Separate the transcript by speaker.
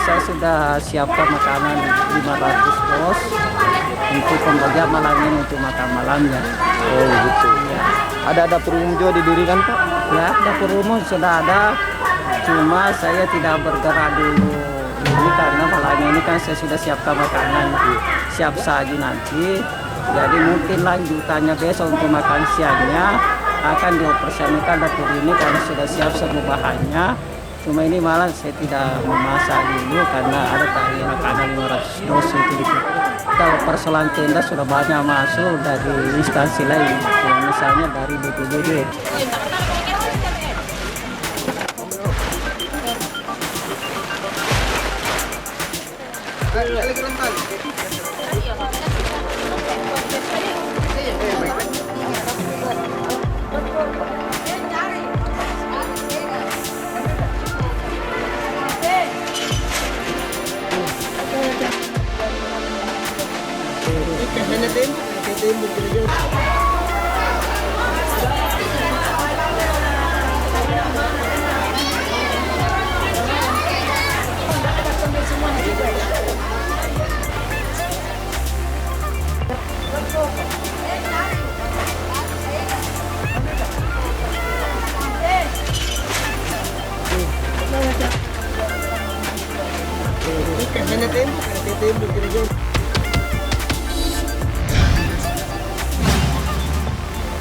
Speaker 1: saya sudah siapkan makanan 500 bos untuk pembagian malam ini untuk makan malamnya.
Speaker 2: Oh gitu.
Speaker 1: Ya,
Speaker 2: Ada dapur umum juga didirikan Pak?
Speaker 1: ya dapur umum sudah ada, cuma saya tidak bergerak dulu ini karena malam ini kan saya sudah siapkan makanan siap saji nanti. Jadi mungkin lanjutannya besok untuk makan siangnya akan dioperasikan dapur ini karena sudah siap semua bahannya. Cuma ini malah saya tidak memasak dulu karena ada tadi makanan 500 dos itu. Kalau persoalan tenda sudah banyak masuk dari instansi lain, yang misalnya dari BPBD.
Speaker 3: Kasi na tempo, kaya tempo,